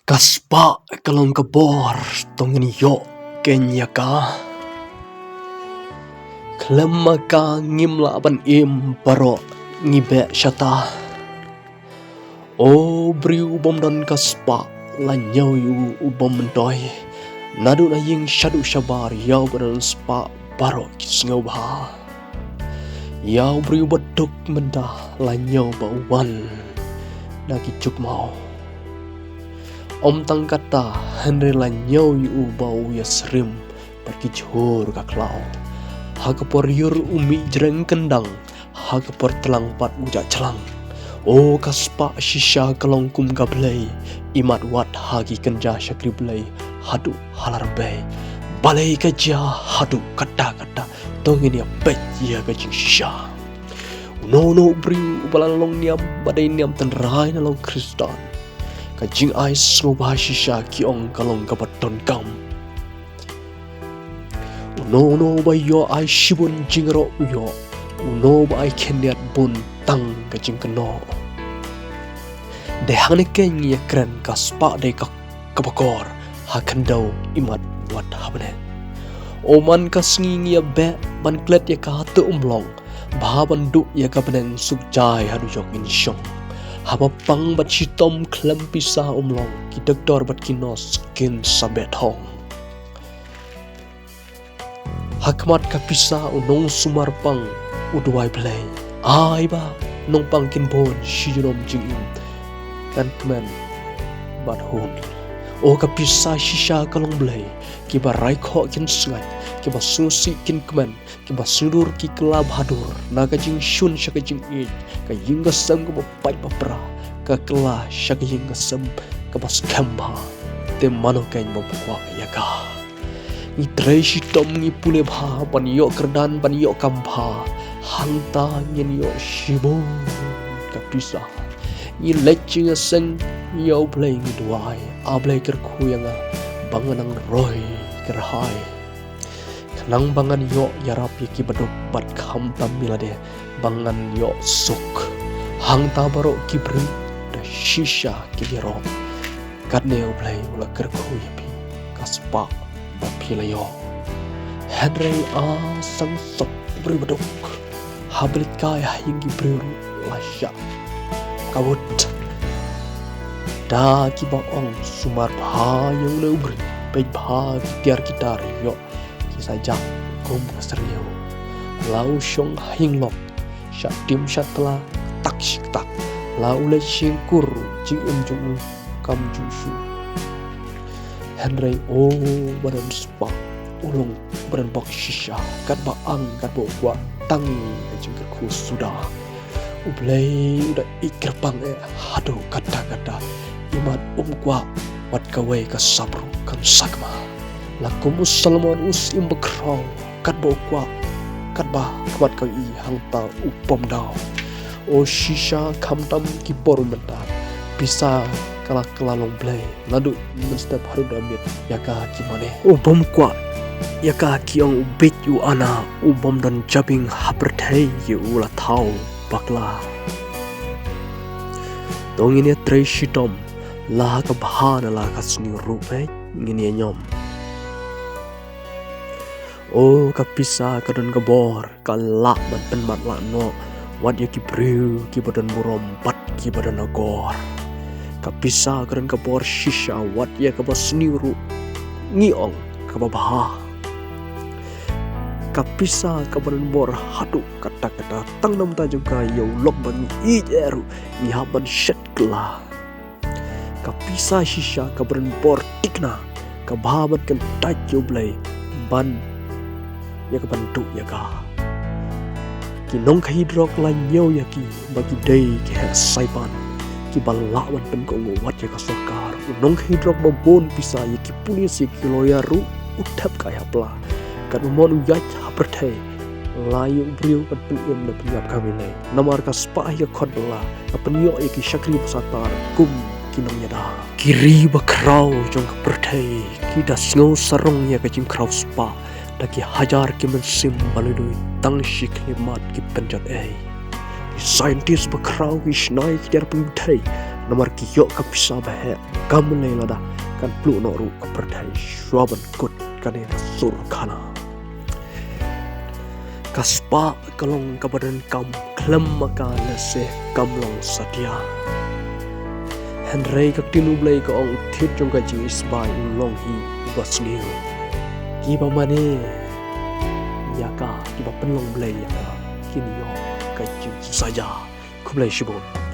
Kaspa kalong kabor tongin yo kenya ka klema ka ngimla ban im paro ngibe shata o briu bom don kaspa la nyau yu ubom doi nadu na ying shadu shabar yau badan spa paro kisngau ba yau briu baduk menda la nyau ba wan na kicuk mau Om tang kata Henry la nyau yu bau ya serim pergi jor ka klau hagapor yur umi jereng kendang hagapor telang pat ujak celang o kaspa shisha kalong kum gablay imat wat hagi kenja syakri blay hadu halar bay balai kaja hadu kata tongin ya pet ya gajing shisha no bri balalong niam badai niam tenrai na long kristan kajing ai sloba shisha kiong kalong kabaton kam no ba yo ai shibun jingro yo no ba ai keniat bun tang kajing keno de hang ken ya kren kaspa de ka kabakor ha kandau imat wat habne oman kasngi ya be ban klet ya ka tu umlong ba ban du ya ka benen sukjai hadu jok in shong haba pang bat shitom klem pisa umlong ki doktor bat kinos skin sabet hong hakmat ka pisa unong sumar pang udwai play ai ba nong pang kin bon shirom jingin kan kmen bat hun o ka pisa shisha kalong blay ki ba rai kho kin sungai ki ba susi kin kmen ki ba sudur ki kelab hadur naga jing shun shaka jing i ka yinga sam ko pai papra ka kla shaka yinga sam ka bas kamba te mano kain mo bukwa ya ka ni treshi tom ni pule bha pan yo kerdan pan yo kamba hanta nyen yo shibo ka pisa ni leching seng yo play ni duai a play ker khuyanga banganang roy kerhai nang bangan yo yarapi ki badok bat kham tamila de bangan yo suk hang tabaro ki bri da shisha ki diro kadne ublai ula kerku yapi kaspa bapila yo henry a sang sok bri badok hablit kaya hingi bri lasya kawut da ki baong sumar bha yang le ubri pe bha ki tiar kitar yo saja kum keseriu lau syong hinglok syak tim syatla tak tak lau le syingkur jing unjung kam jusu henry o badan spa ulung badan bok shisha kat ba ang kat bo kwa tang jing ku sudah ublay udah ikrpang hadu kata imat kwa wat kawe ka sabru kan sakma lakum salmon us imbekrong kat bo kwa kat ba kwat ka i hangta upom daw o shisha kamtam ki porumenta bisa kala kelalong blay ladu menstep haru damit yaka kimane upom kwa yaka kiong ubit yu ana ubom dan jabing habertei yu ula tau bakla dongine treshitom la ka bahana la ka sni rupe ngini nyom o kapisa kadon kabor kalak ban penmat la no wat ya ki briu ki badan murom pat ki badan agor kapisa kadon kabor shisha wat ya ka basniru ngiong ka babah kapisa ka badan bor hadu kata tang nam ta juga yo lok ban i jeru ni haban shetla kapisa shisha ka badan bor tikna ka bahabat kan tajo blay ban ya ka bantu ya ka kinong ka hidrok la nyau ya ki bagi day ki het saipan ki balawan pen ko ngowat ya ka sokar nong ka hidrok babon pisa ya ki pulis ya ki loyaru utap kaya pla kan mon uyat hapertai layu briu kan pem na penyap kami le namar ka spa ya khodla ka penyo ya ki syakri pasatar kum kinong ya da kiri bakrau jong ka pertai ki das ngau sarong ya ka jim krau spa daki hajar ki mensim baludui tang shik limat ki penjat saintis bakrau ki shnai ki dar pemtai nomor kiyo kapisa bahe kam leilada kan plu no ru kaperdai shwaban kut kanena sur kana kaspa kalong kabadan kam klem maka lese kam long satia Henry kaktinu blay ka ong thit jong ka jis bai long hi basniu kiba mane yaka kiba penlong blay yaka kini yo ka jis saja kublay shibon